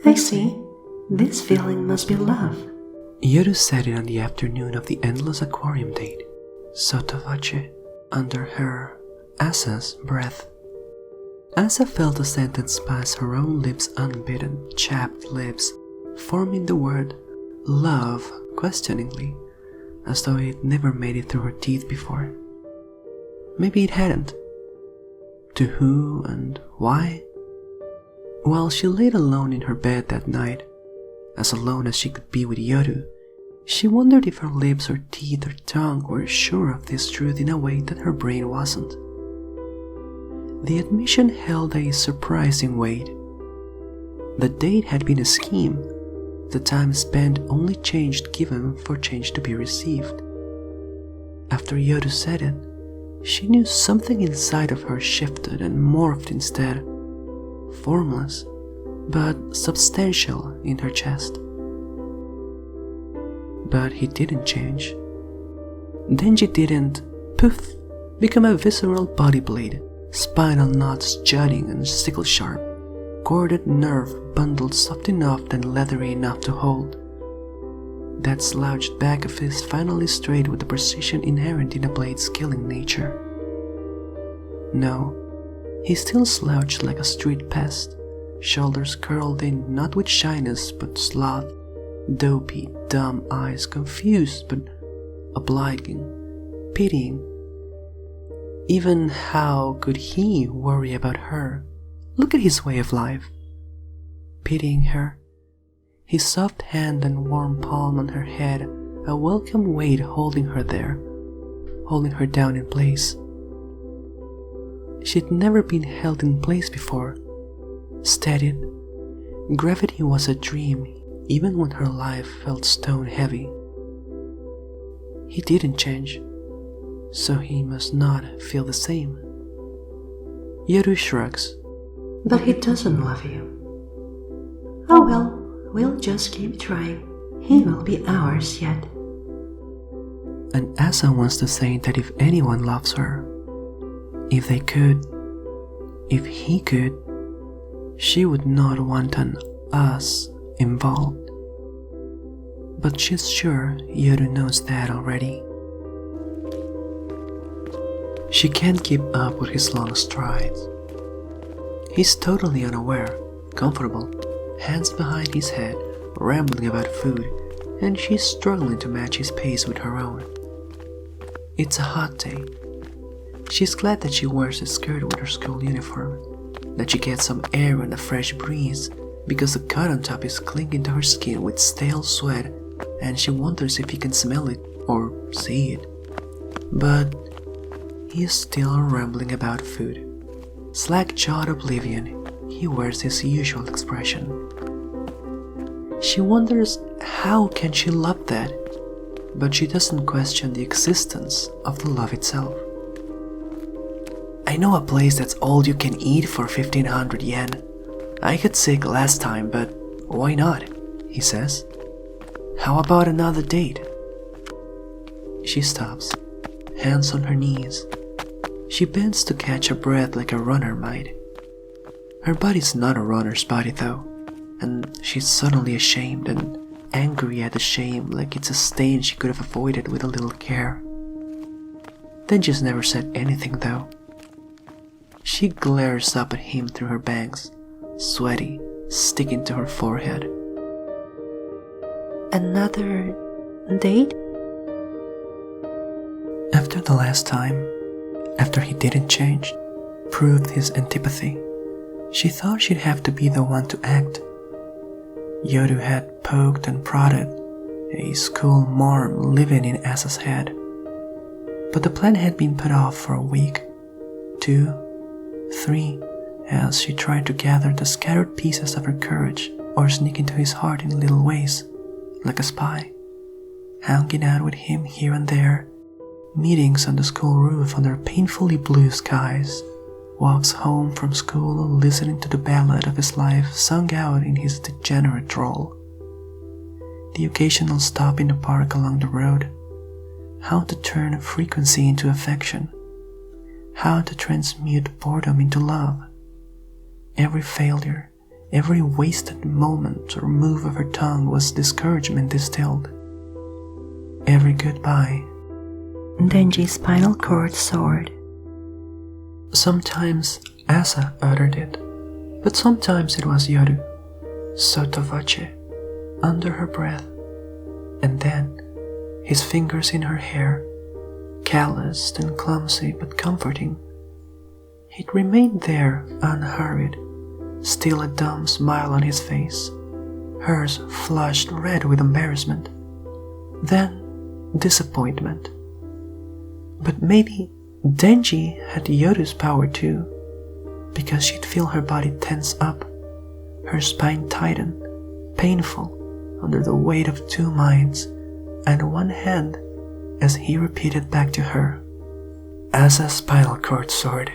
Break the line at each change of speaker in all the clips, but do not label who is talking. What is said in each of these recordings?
I see. This feeling must be love.
Yoru said it on the afternoon of the endless aquarium date, sotto voce, under her, Asa's, breath. Asa felt the sentence pass her own lips unbidden, chapped lips, forming the word love questioningly, as though it never made it through her teeth before. Maybe it hadn't. To who and why? While she laid alone in her bed that night, as alone as she could be with Yoru, she wondered if her lips or teeth or tongue were sure of this truth in a way that her brain wasn't. The admission held a surprising weight. The date had been a scheme, the time spent only change given for change to be received. After Yoru said it, she knew something inside of her shifted and morphed instead, formless but substantial in her chest. But he didn't change. Denji didn't, poof, become a visceral body blade, spinal knots jutting and sickle sharp, corded nerve bundled soft enough and leathery enough to hold. That slouched back of his finally straight with the precision inherent in a blade's killing nature. No, he still slouched like a street pest, shoulders curled in not with shyness but sloth, dopey, dumb eyes confused but obliging, pitying. Even how could he worry about her? Look at his way of life. Pitying her, his soft hand and warm palm on her head, a welcome weight holding her there, holding her down in place. She'd never been held in place before, steadied. Gravity was a dream even when her life felt stone heavy. He didn't change, so he must not feel the same. Yoru shrugs.
But he doesn't love you. Oh well, we'll just keep trying. He will be ours yet.
And Asa wants to say that if anyone loves her, if they could, if he could, she would not want an us involved. But she's sure Yoru knows that already. She can't keep up with his long strides. He's totally unaware, comfortable, hands behind his head, rambling about food, and she's struggling to match his pace with her own. It's a hot day. She's glad that she wears a skirt with her school uniform, that she gets some air and a fresh breeze, because the cotton top is clinging to her skin with stale sweat, and she wonders if he can smell it or see it. But he is still rambling about food. Slack-jawed oblivion, he wears his usual expression. She wonders how can she love that, but she doesn't question the existence of the love itself. I know a place that's all you can eat for 1,500 yen. I got sick last time, but why not? He says. How about another date? She stops, hands on her knees. She bends to catch her breath like a runner might. Her body's not a runner's body though, and she's suddenly ashamed and angry at the shame like it's a stain she could have avoided with a little care. Denji's never said anything though. She glares up at him through her bangs, sweaty, sticking to her forehead.
Another date?
After the last time, after he didn't change, proved his antipathy, she thought she'd have to be the one to act. Yoru had poked and prodded, a school marm living in Asa's head. But the plan had been put off for a week, 2, 3, as she tried to gather the scattered pieces of her courage or sneak into his heart in little ways, like a spy, hanging out with him here and there, meetings on the school roof under painfully blue skies, walks home from school listening to the ballad of his life sung out in his degenerate drawl, the occasional stop in the park along the road, how to turn frequency into affection, how to transmute boredom into love, every failure, Every wasted moment or move of her tongue was discouragement distilled. Every goodbye.
Denji's spinal cord soared.
Sometimes Asa uttered it, but sometimes it was Yoru, sotto voce, under her breath, and then his fingers in her hair, calloused and clumsy but comforting. He'd remained there unhurried, still a dumb smile on his face, hers flushed red with embarrassment, then disappointment. But maybe Denji had Yoru's power too, because she'd feel her body tense up, her spine tighten, painful under the weight of two minds and one hand as he repeated back to her, Asa's spinal cord soared.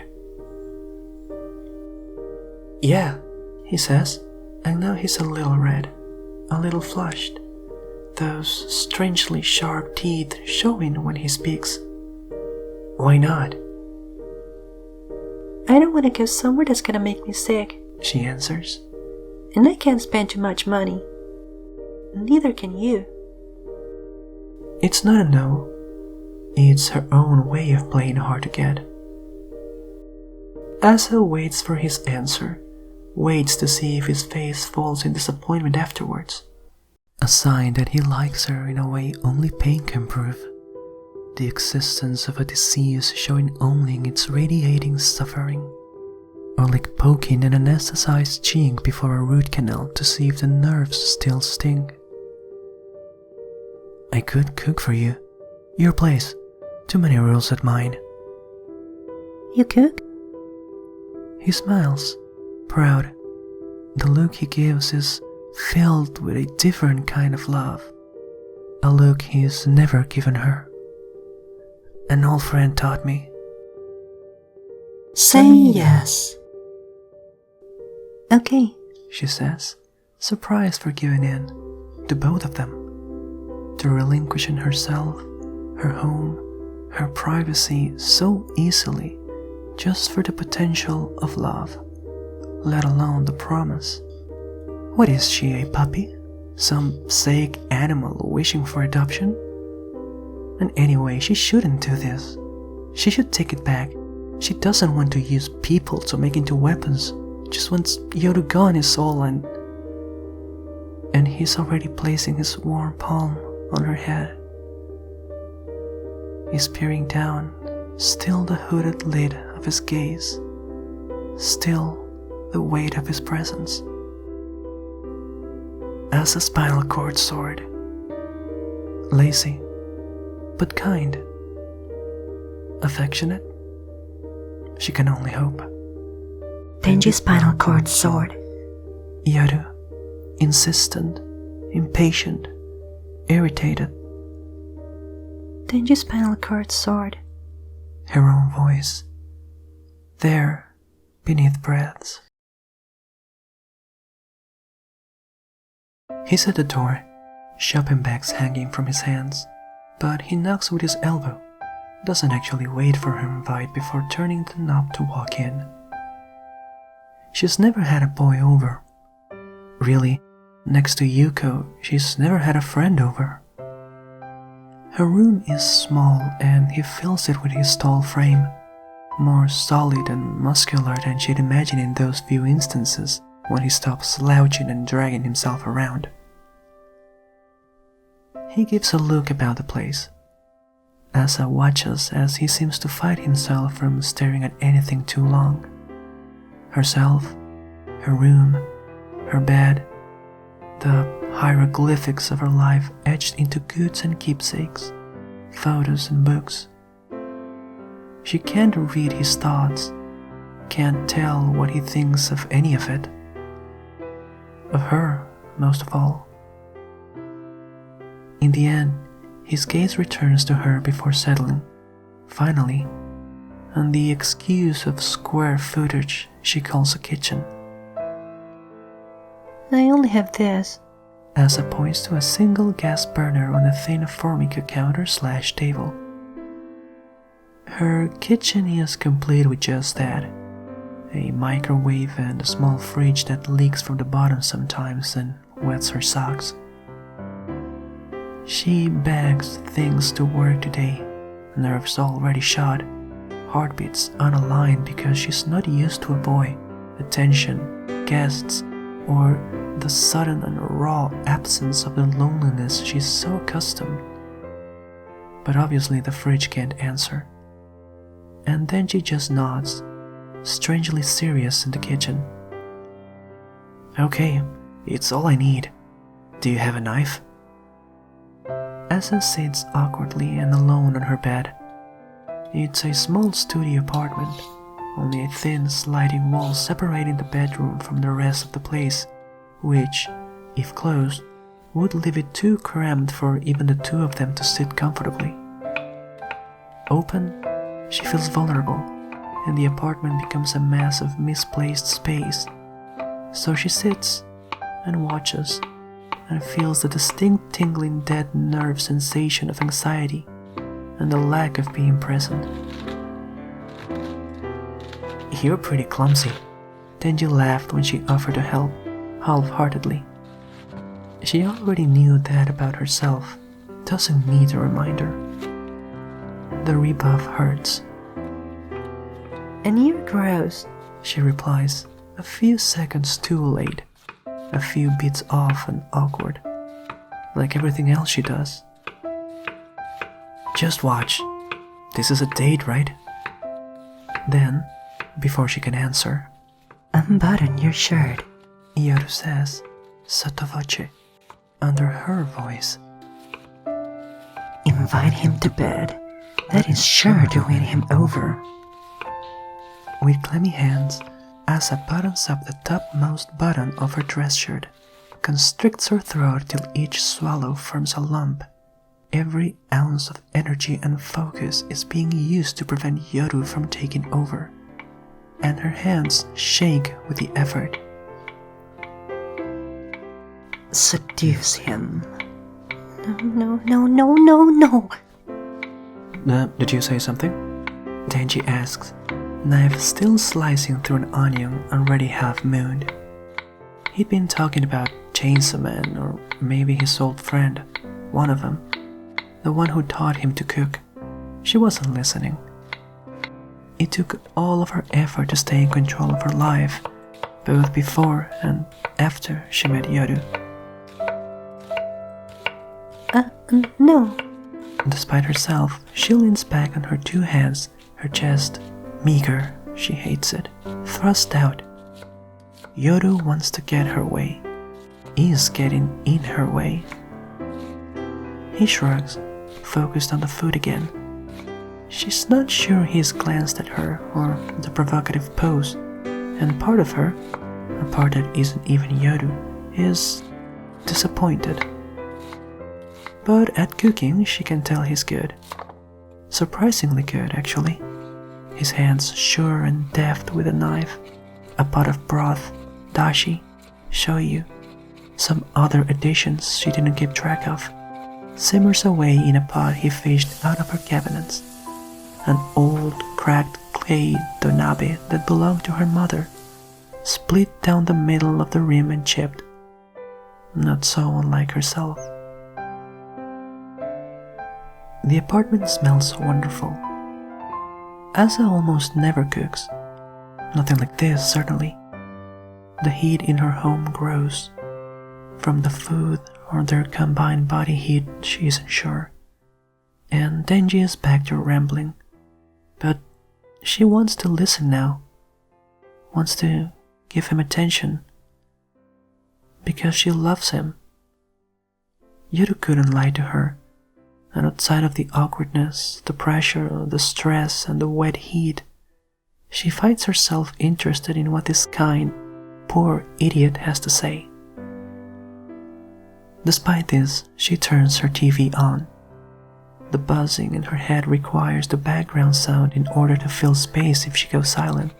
Yeah, he says, and now he's a little red, a little flushed, those strangely sharp teeth showing when he speaks. Why not?
I don't want to go somewhere that's gonna make me sick,
she answers.
and I can't spend too much money. Neither can you.
It's not a no. It's her own way of playing hard to get. Asa waits for his answer, waits to see if his face falls in disappointment afterwards. A sign that he likes her in a way only pain can prove. The existence of a disease showing only in its radiating suffering. Or like poking an anesthetized cheek before a root canal to see if the nerves still sting. I could cook for you. Your place. Too many rules at mine.
You cook?
He smiles, proud. The look he gives is filled with a different kind of love. A look he's never given her. An old friend taught me.
Say yes. Okay,
She says, surprised for giving in, to both of them, to relinquishing herself, her home, her privacy so easily, just for the potential of love, let alone the promise. What is she, a puppy? Some sick animal wishing for adoption? And anyway, she shouldn't do this. She should take it back. She doesn't want to use people to make into weapons. Just wants Yoru gone is all, and he's already placing his warm palm on her head. He's peering down, still the hooded lid of his gaze, still the weight of his presence. As a spinal cord soared, lazy, but kind, affectionate. She can only hope.
Denji's spinal cord soared.
Yoru, insistent, impatient, irritated.
Denji's spinal cord soared.
Her own voice, there, beneath breaths. He's at the door, shopping bags hanging from his hands, but he knocks with his elbow, doesn't actually wait for her invite before turning the knob to walk in. She's never had a boy over. Really, next to Yuko, she's never had a friend over. Her room is small and he fills it with his tall frame, more solid and muscular than she'd imagined in those few instances when he stopped slouching and dragging himself around. He gives a look about the place. Asa watches as he seems to fight himself from staring at anything too long. Herself, her room, her bed, the hieroglyphics of her life etched into goods and keepsakes, photos and books. She can't read his thoughts, can't tell what he thinks of any of it. Of her, most of all. In the end, his gaze returns to her before settling, finally, on the excuse of square footage she calls a kitchen.
I only have this.
Asa points to a single gas burner on a thin Formica counter/table. Her kitchen is complete with just that. a microwave and a small fridge that leaks from the bottom sometimes and wets her socks. She begs things to work today, nerves already shot, heartbeats unaligned because she's not used to a boy, attention, guests, or the sudden and raw absence of the loneliness she's so accustomed. But obviously the fridge can't answer. And then she just nods, strangely serious in the kitchen. Okay, it's all I need. Do you have a knife? Asa sits awkwardly and alone on her bed. It's a small studio apartment, only a thin sliding wall separating the bedroom from the rest of the place, which, if closed, would leave it too cramped for even the two of them to sit comfortably. Open, she feels vulnerable, and the apartment becomes a mass of misplaced space. So she sits and watches and feels the distinct tingling dead nerve sensation of anxiety and the lack of being present. You're pretty clumsy. Denji laughed when she offered to help, half-heartedly. She already knew that about herself, doesn't need a reminder. The rebuff hurts.
And you're gross,
she replies, a few seconds too late, a few beats off and awkward, like everything else she does. Just watch. This is a date, right? Then, before she can answer,
unbutton your shirt,
Yoru says, sotto voce, under her voice.
Invite him to bed. That is sure to win him over.
With clammy hands, Asa buttons up the topmost button of her dress shirt, constricts her throat till each swallow forms a lump. Every ounce of energy and focus is being used to prevent Yoru from taking over, and her hands shake with the effort.
Seduce him. No.
Did you say something? Denji asks, knife still slicing through an onion already half-mooned. He'd been talking about Chainsaw Man, or maybe his old friend, one of them, the one who taught him to cook. She wasn't listening. It took all of her effort to stay in control of her life, both before and after she met Yoru.
No.
Despite herself, she leans back on her two hands, her chest, meager, she hates it, thrust out. Yoru wants to get her way, is getting in her way. He shrugs, focused on the food again. She's not sure he's glanced at her or the provocative pose, and part of her, a part that isn't even Yoru, is disappointed. But at cooking, she can tell he's good. Surprisingly good, actually. His hands sure and deft with a knife, a pot of broth, dashi, shoyu, some other additions she didn't keep track of, simmers away in a pot he fished out of her cabinets. An old, cracked clay donabe that belonged to her mother, split down the middle of the rim and chipped, not so unlike herself. The apartment smells wonderful. Asa almost never cooks. Nothing like this, certainly. The heat in her home grows. From the food or their combined body heat, she isn't sure. And Denji is back to rambling. But she wants to listen now. Wants to give him attention. Because she loves him. Yoru couldn't lie to her. And outside of the awkwardness, the pressure, the stress, and the wet heat, she finds herself interested in what this kind, poor idiot has to say. Despite this, she turns her TV on. The buzzing in her head requires the background sound in order to fill space if she goes silent,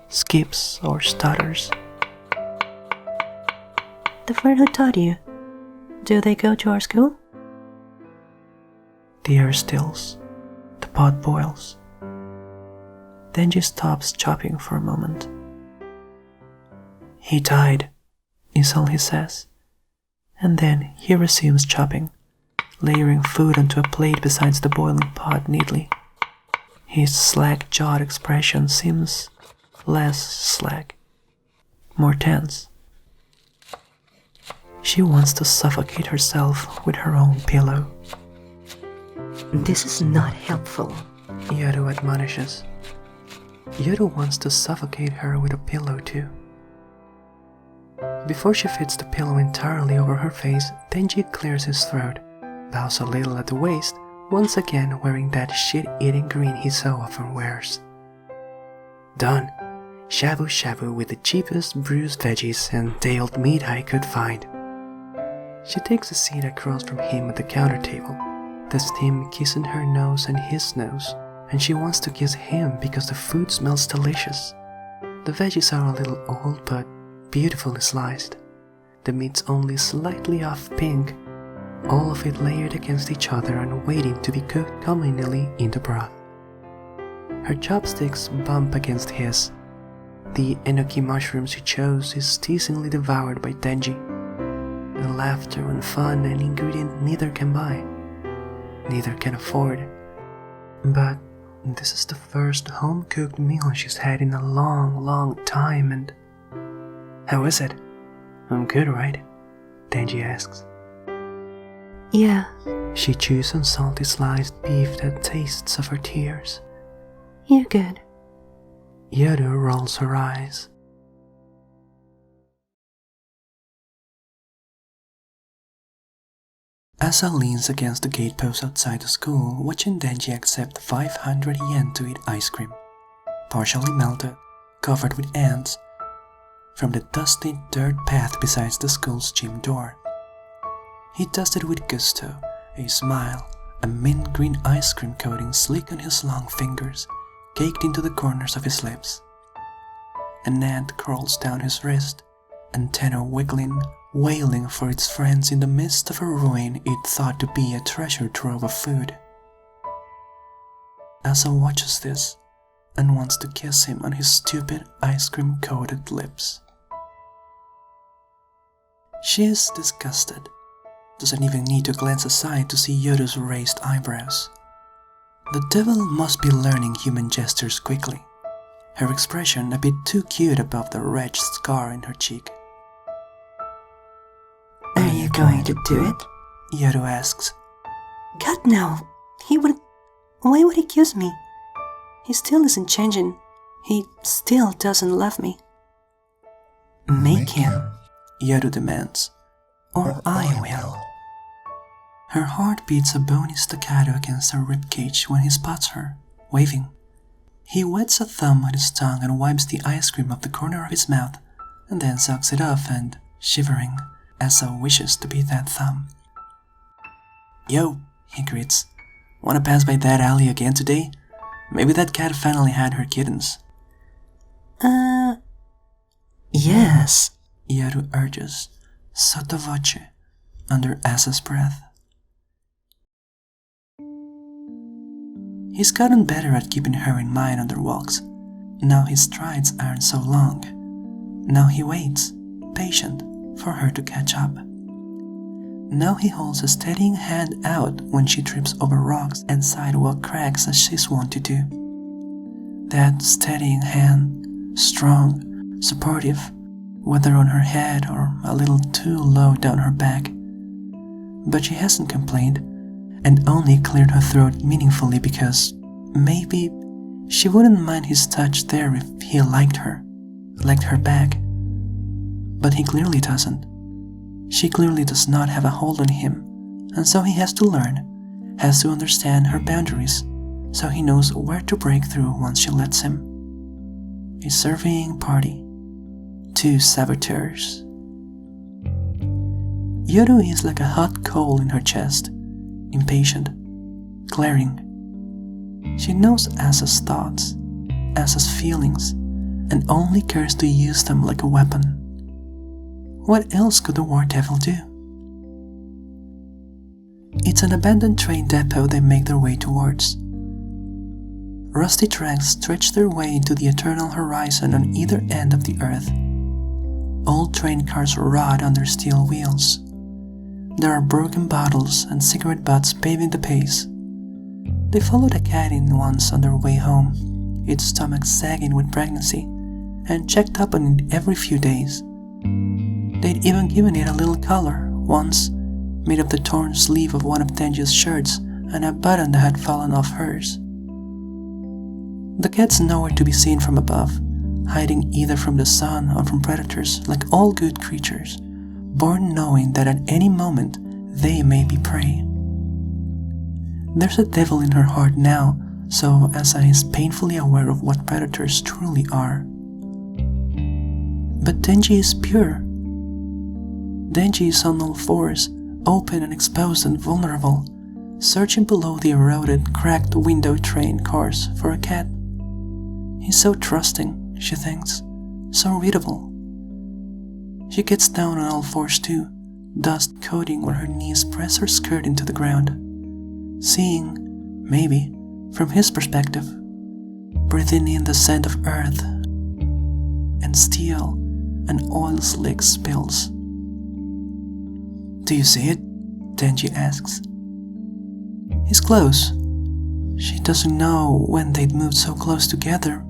skips, or stutters.
The friend who taught you, do they go to our school?
The air stills. The pot boils. Denji stops chopping for a moment, "He died," is all he says. And then he resumes chopping, layering food onto a plate beside the boiling pot neatly. His slack-jawed expression seems less slack, more tense. She wants to suffocate herself with her own pillow.
This is not helpful.
Yoru admonishes. Yoru wants to suffocate her with a pillow too. Before she fits the pillow entirely over her face, Denji clears his throat, bows a little at the waist, once again wearing that shit-eating grin he so often wears. Done. Shabu shabu with the cheapest bruised veggies and day-old meat I could find. She takes a seat across from him at the counter table, the steam kissing her nose and his nose, and she wants to kiss him because the food smells delicious. The veggies are a little old but beautifully sliced. The meat's only slightly off pink, all of it layered against each other and waiting to be cooked communally in the broth. Her chopsticks bump against his. The enoki mushroom she chose is teasingly devoured by Denji. The laughter and fun an ingredient neither can buy, neither can afford. But this is the first home-cooked meal she's had in a long, long time, and... "How is it? I'm good, right?" Denji asks.
Yeah.
She chews on salty sliced beef that tastes of her tears.
You're good.
Yoru rolls her eyes. Asa leans against the gatepost outside the school, watching Denji accept 500 yen to eat ice cream, partially melted, covered with ants, from the dusty dirt path beside the school's gym door. He does it with gusto, a smile, a mint green ice cream coating slick on his long fingers, caked into the corners of his lips. An ant crawls down his wrist, antenna wiggling, wailing for its friends in the midst of a ruin it thought to be a treasure trove of food. Asa watches this and wants to kiss him on his stupid ice cream coated lips. She is disgusted, doesn't even need to glance aside to see Yoru's raised eyebrows. The devil must be learning human gestures quickly, her expression a bit too cute above the wretched scar in her cheek.
Are you going to do it?
Yoru asks.
God, no. Why would he kiss me? He still isn't changing. He still doesn't love me.
Make him, Yoru demands, or I will. Her heart beats a bony staccato against her ribcage when he spots her, waving. He wets a thumb with his tongue and wipes the ice cream off the corner of his mouth, and then sucks it off and, shivering, Asa wishes to be that thumb. "Yo," he greets. "Wanna pass by that alley again today? Maybe that cat finally had her kittens."
Yes,
Yoru urges, sotto voce, under Asa's breath. He's gotten better at keeping her in mind on their walks. Now his strides aren't so long. Now he waits, patient, for her to catch up. Now he holds a steadying hand out when she trips over rocks and sidewalk cracks as she's wont to do. That steadying hand, strong, supportive, whether on her head or a little too low down her back. But she hasn't complained, and only cleared her throat meaningfully because maybe she wouldn't mind his touch there if he liked her back. But he clearly doesn't. She clearly does not have a hold on him, and so he has to learn, has to understand her boundaries, so he knows where to break through once she lets him. A surveying party. 2 saboteurs. Yoru is like a hot coal in her chest, impatient, glaring. She knows Asa's thoughts, Asa's feelings, and only cares to use them like a weapon. What else could the war devil do? It's an abandoned train depot they make their way towards. Rusty tracks stretch their way into the eternal horizon on either end of the earth.
Old train cars rot under steel wheels. There are broken bottles and cigarette butts paving the pace. They followed a cat in once on their way home, its stomach sagging with pregnancy, and checked up on it every few days. They'd even given it a little collar once, made of the torn sleeve of one of Tenji's shirts and a button that had fallen off hers. The cat's nowhere to be seen from above, hiding either from the sun or from predators like all good creatures, born knowing that at any moment they may be prey. There's a devil in her heart now, so Asa is painfully aware of what predators truly are. But Tenji is pure. Tenji is on all fours, open and exposed and vulnerable, searching below the eroded, cracked window train cars for a cat. He's so trusting, she thinks, so readable. She gets down on all fours too, dust coating where her knees press her skirt into the ground, seeing, maybe, from his perspective, breathing in the scent of earth and steel and oil slick spills. "Do you see it?" Tenji asks. He's close. She doesn't know when they'd moved so close together,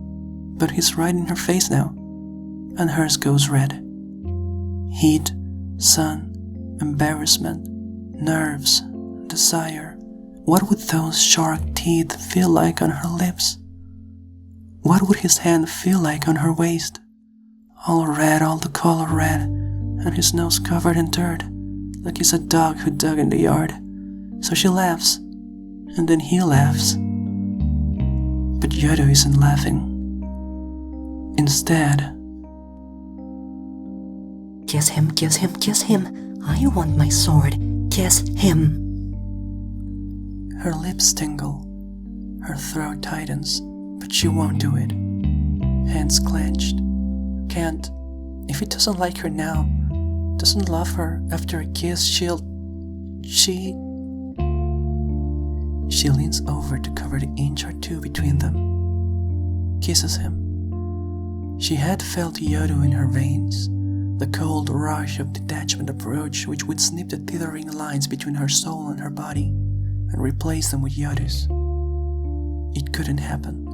but he's right in her face now, and hers goes red. Heat, sun, embarrassment, nerves, desire. What would those shark teeth feel like on her lips? What would his hand feel like on her waist? All red, all the color red, and his nose covered in dirt, like he's a dog who dug in the yard. So she laughs, and then he laughs. But Yodo isn't laughing. Instead,
"Kiss him, kiss him, kiss him. I want my sword. Kiss him."
her lips tingle, her throat tightens, but she won't do it. Hands clenched. Can't. If he doesn't like her now, doesn't love her after a kiss, She leans over to cover the inch or two between them. Kisses him. She had felt Yodo in her veins, the cold rush of detachment approach which would snip the tethering lines between her soul and her body and replace them with Yodo's. It couldn't happen.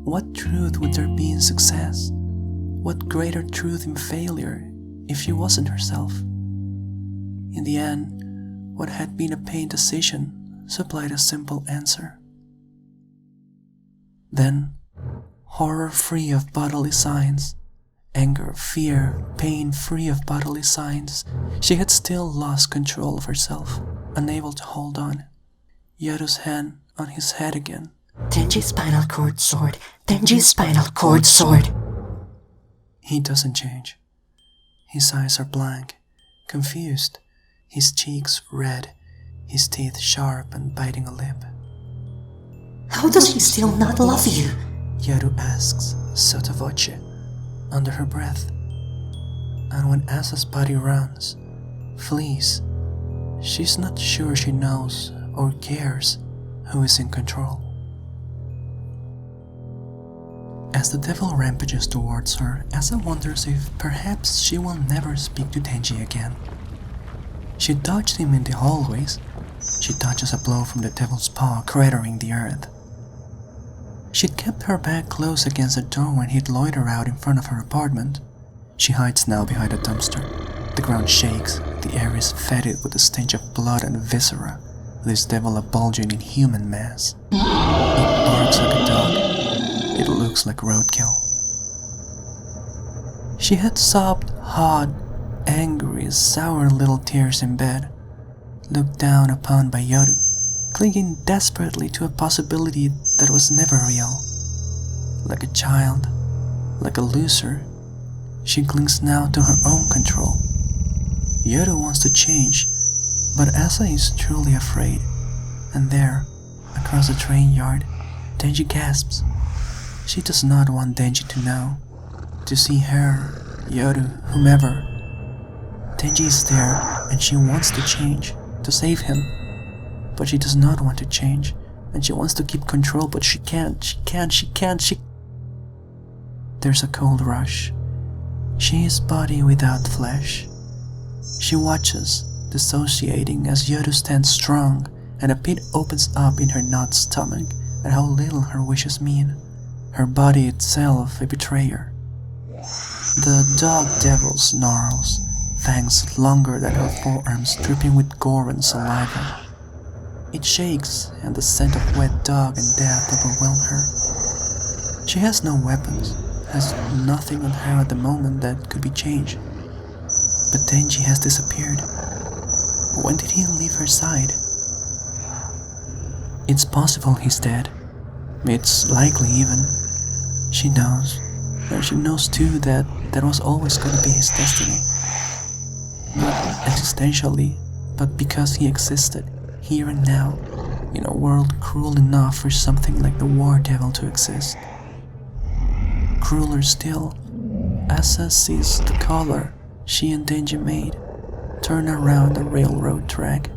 What truth would there be in success? What greater truth in failure if she wasn't herself? In the end, what had been a pain decision supplied a simple answer. Then, horror free of bodily signs, anger, fear, pain free of bodily signs, she had still lost control of herself, unable to hold on. Yodo's hand on his head again.
Tenji's spinal cord sword. Tenji's spinal cord sword.
He doesn't change. His eyes are blank, confused, his cheeks red, his teeth sharp and biting a lip.
How does he still not love you?
Yodo asks, sotto voce, under her breath. And when Asa's body runs, flees, she's not sure she knows or cares who is in control. As the devil rampages towards her, Asa wonders if perhaps she will never speak to Tenji again. She dodged him in the hallways. She dodges a blow from the devil's paw cratering the earth. She'd kept her back close against the door when he'd loiter out in front of her apartment. She hides now behind a dumpster. The ground shakes, the air is fetid with the stench of blood and viscera, this devil a bulging in human mass. It barks like a dog. It looks like roadkill. She had sobbed hot, angry, sour little tears in bed, looked down upon by Yodo, clinging desperately to a possibility that was never real. Like a child, like a loser, she clings now to her own control. Yodo wants to change, but Asa is truly afraid. And there, across the train yard, Tenji gasps. She does not want Tenji to know, to see her, Yodo, whomever. Tenji is there, and she wants to change, to save him. But she does not want to change, and she wants to keep control, but she can't. There's a cold rush. She is body without flesh. She watches, dissociating as Yodu stands strong and a pit opens up in her knot stomach at how little her wishes mean, her body itself a betrayer. The dog devil snarls, fangs longer than her forearms dripping with gore and saliva. It shakes and the scent of wet dog and death overwhelm her. She has no weapons, has nothing on her at the moment that could be changed. But Denji has disappeared. When did he leave her side? It's possible he's dead. It's likely even. She knows. And she knows too that that was always going to be his destiny. Not existentially, but because he existed, here and now, in a world cruel enough for something like the War Devil to exist. Crueler still, Asa sees the collar she and Denji made turn around a railroad track.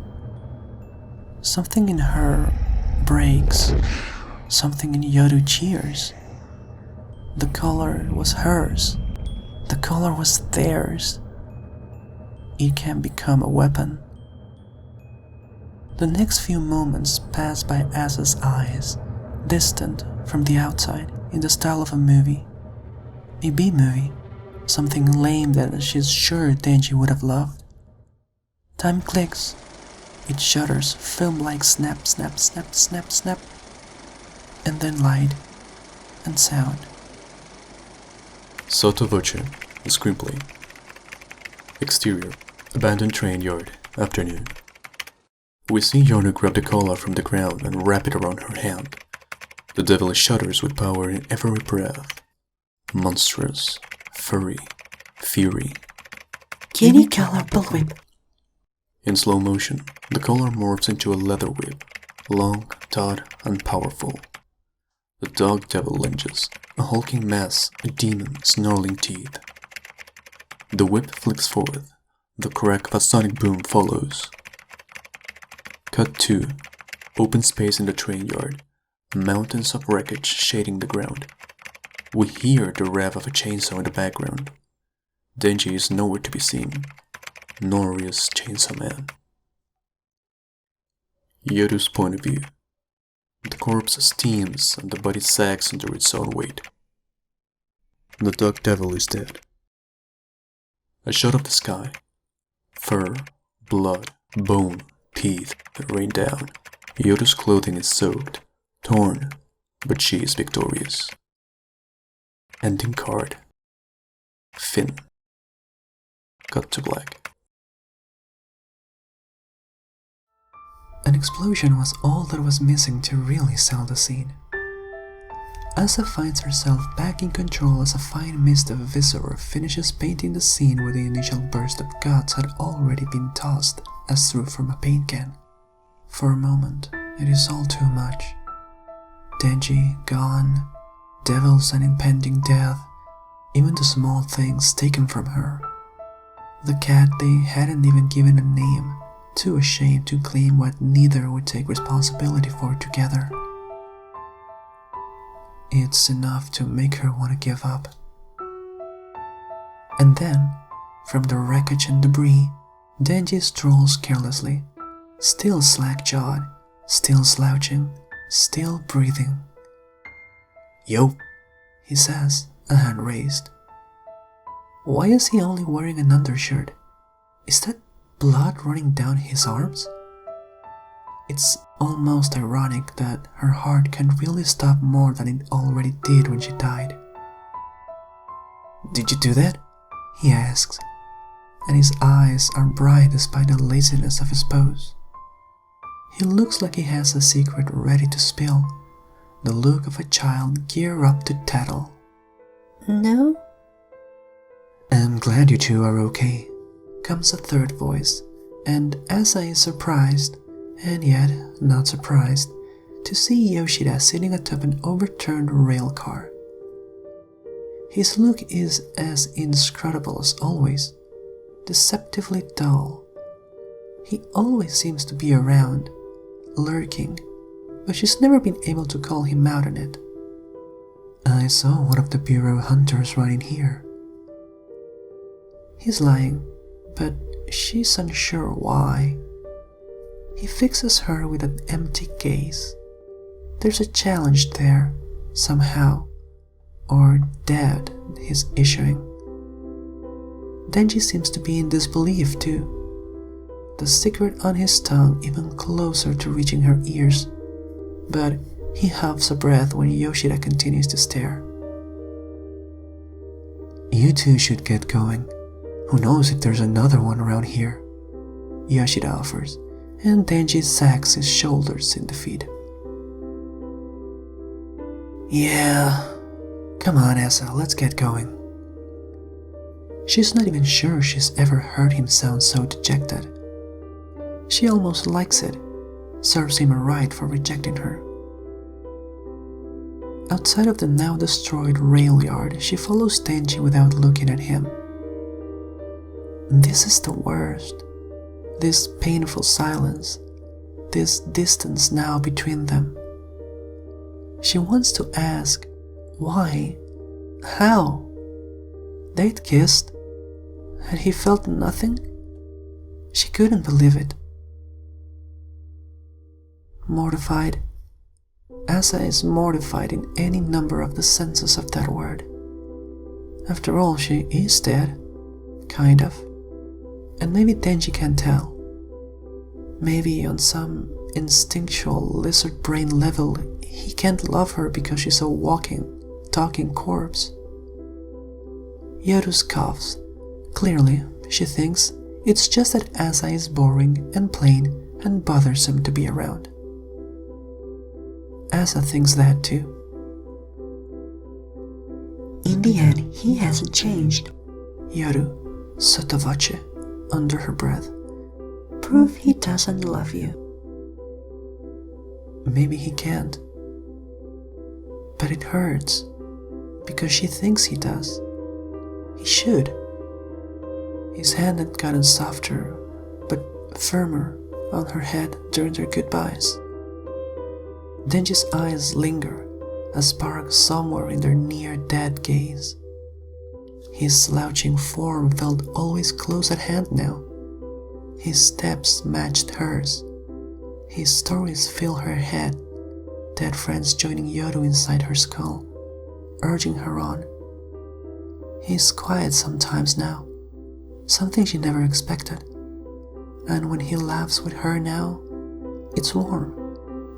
Something in her breaks, something in Yodu cheers. The collar was hers. The collar was theirs. It can become a weapon. The next few moments pass by Asa's eyes, distant from the outside in the style of a movie. A B-movie, something lame that she's sure Denji would have loved. Time clicks. It shudders, film-like snap, snap, snap, snap, snap, and then light and sound.
Sotto voce, the screenplay. Exterior, abandoned train yard, afternoon. We see Yodu grab the collar from the ground and wrap it around her hand. The devilish shudders with power in every breath. Monstrous, furry, fury.
Kitty color bullwhip.
In slow motion, the collar morphs into a leather whip, long, taut, and powerful. The dog devil lunges, a hulking mass, a demon, snarling teeth. The whip flicks forth, the crack of a sonic boom follows. Cut 2. Open space in the train yard, mountains of wreckage shading the ground. We hear the rev of a chainsaw in the background. Denji is nowhere to be seen, nor is Chainsaw Man. Yodu's point of view. The corpse steams and the body sags under its own weight. The dog devil is dead. A shot of the sky. Fur, blood, bone, teeth rain down. Yodu's clothing is soaked, torn, but she is victorious. Ending card. Fin. Cut to black.
An explosion was all that was missing to really sell the scene. Asa finds herself back in control as a fine mist of viscera finishes painting the scene where the initial burst of guts had already been tossed as through from a paint can. For a moment, it is all too much. Denji gone, devils and impending death, even the small things taken from her. The cat they hadn't even given a name, too ashamed to claim what neither would take responsibility for together. It's enough to make her want to give up. And then, from the wreckage and debris, Denji strolls carelessly, still slack-jawed, still slouching, still breathing. "Yo," he says, a hand raised. Why is he only wearing an undershirt? Is that blood running down his arms? It's almost ironic that her heart can really stop more than it already did when she died. "Did you do that?" he asks, and his eyes are bright despite the laziness of his pose. He looks like he has a secret ready to spill, the look of a child geared up to tattle.
No?
"I'm glad you two are okay," comes a third voice, and Asa is surprised, and yet not surprised, to see Yoshida sitting atop an overturned rail car. His look is as inscrutable as always, deceptively dull. He always seems to be around, lurking, but she's never been able to call him out on it. "I saw one of the Bureau hunters running here."
He's lying, but she's unsure why. He fixes her with an empty gaze. There's a challenge there, somehow, or doubt he's issuing. Denji seems to be in disbelief too, the secret on his tongue even closer to reaching her ears, but he huffs a breath when Yoshida continues to stare. "You two should get going. Who knows if there's another one around here," Yoshida offers, and Denji sacks his shoulders in defeat. "Yeah, come on, Asa, let's get going." She's not even sure she's ever heard him sound so dejected. She almost likes it, serves him right for rejecting her. Outside of the now destroyed rail yard, she follows Denji without looking at him. This is the worst. This painful silence, this distance now between them. She wants to ask, why? How? They'd kissed. Had he felt nothing? She couldn't believe it. Mortified. Asa is mortified in any number of the senses of that word. After all, she is dead. Kind of. And maybe Denji can tell. Maybe on some instinctual lizard brain level, he can't love her because she's a walking, talking corpse. Yoru coughs. Clearly, she thinks it's just that Asa is boring and plain and bothersome to be around. Asa thinks that too.
In the end, he hasn't changed.
Yoru, sotto voce, under her breath.
Proof he doesn't love you.
Maybe he can't. But it hurts, because she thinks he does. He should. His hand had gotten softer, but firmer on her head during their goodbyes. Denji's eyes linger, a spark somewhere in their near-dead gaze. His slouching form felt always close at hand now. His steps matched hers. His stories fill her head, dead friends joining Yoru inside her skull, urging her on. He's quiet sometimes now, something she never expected. And when he laughs with her now, it's warm,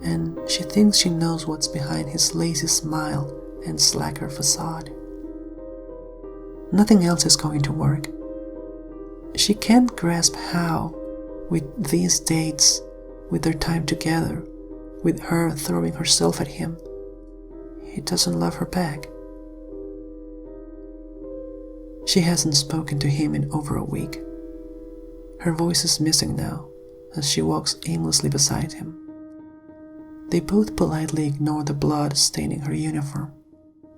and she thinks she knows what's behind his lazy smile and slacker facade. Nothing else is going to work. She can't grasp how, with these dates, with their time together, with her throwing herself at him, he doesn't love her back. She hasn't spoken to him in over a week. Her voice is missing now, as she walks aimlessly beside him. They both politely ignore the blood staining her uniform,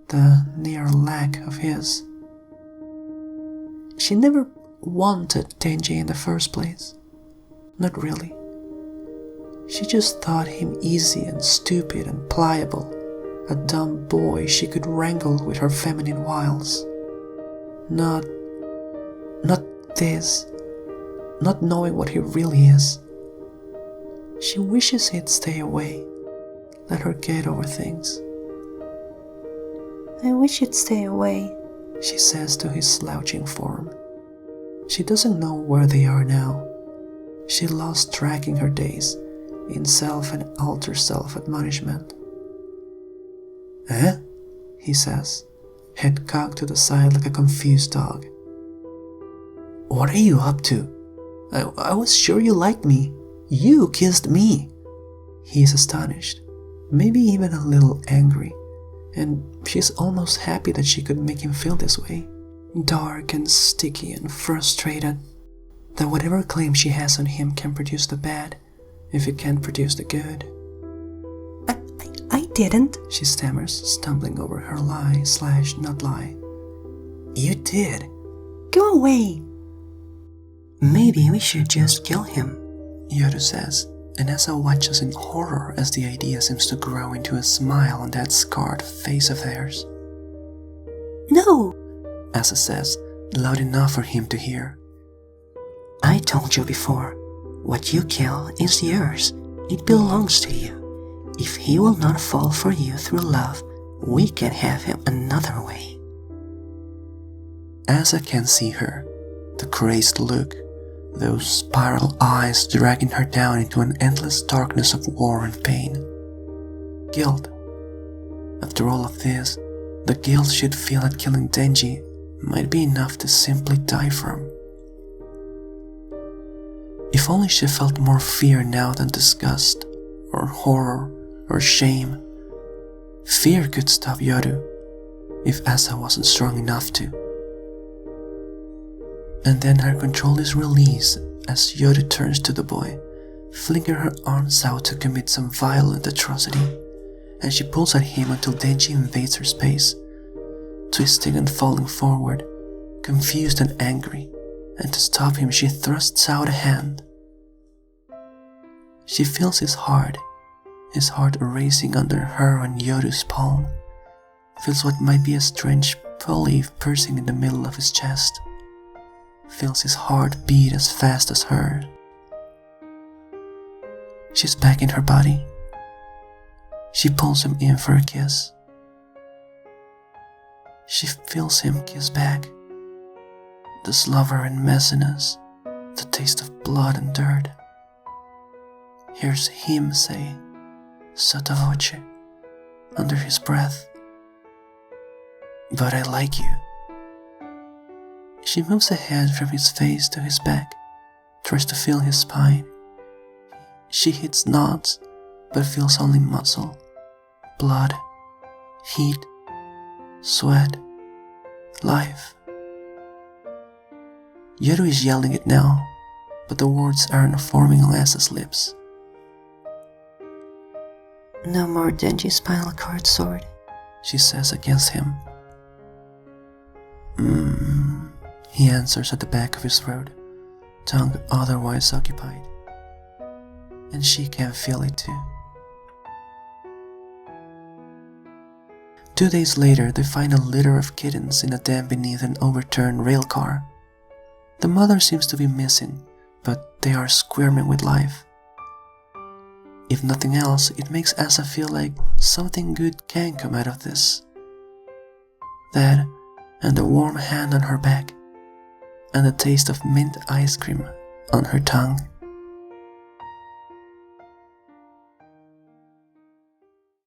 the near lack of his. She never wanted Denji in the first place. Not really. She just thought him easy and stupid and pliable, a dumb boy she could wrangle with her feminine wiles. Not this, not knowing what he really is. She wishes he'd stay away, let her get over things.
I wish you'd stay away,
she says to his slouching form. She doesn't know where they are now. She lost track in her days, in self and alter self-admonishment. Eh? He says, head cocked to the side like a confused dog. What are you up to? I was sure you liked me. You kissed me. He is astonished, maybe even a little angry, and she's almost happy that she could make him feel this way. Dark and sticky and frustrated, that whatever claim she has on him can produce the bad, if it can't produce the good.
I didn't.
She stammers, stumbling over her lie/not lie. You did.
Go away. Maybe we should just kill him,
Yoru says, and Asa watches in horror as the idea seems to grow into a smile on that scarred face of theirs.
No,
Asa says, loud enough for him to hear.
I told you before, what you kill is yours. It belongs to you. If he will not fall for you through love, we can have him another way.
Asa can see her, the crazed look, those spiral eyes dragging her down into an endless darkness of war and pain. Guilt. After all of this, the guilt she'd feel at killing Denji might be enough to simply die from. If only she felt more fear now than disgust, or horror, or shame. Fear could stop Yoru, if Asa wasn't strong enough to. And then her control is released as Yoru turns to the boy, flinging her arms out to commit some violent atrocity, and she pulls at him until Denji invades her space, twisting and falling forward, confused and angry, and to stop him she thrusts out a hand. She feels his heart racing under her and Yoru's palm, feels what might be a strange pulley piercing in the middle of his chest, feels his heart beat as fast as hers. She's back in her body. She pulls him in for a kiss. She feels him kiss back. The slobber and messiness, the taste of blood and dirt. Hears him say, sotto voce, under his breath, "But I like you." She moves a hand from his face to his back, tries to feel his spine. She hits knots, but feels only muscle, blood, heat, sweat, life. Yoru is yelling it now, but the words aren't forming on Asa's lips.
No more Denji spinal cord sword,
she says against him. He answers at the back of his throat, tongue otherwise occupied. And she can feel it too. 2 days later, they find a litter of kittens in a dam beneath an overturned rail car. The mother seems to be missing, but they are squirming with life. If nothing else, it makes Asa feel like something good can come out of this. That, and the warm hand on her back, and the taste of mint ice cream on her tongue.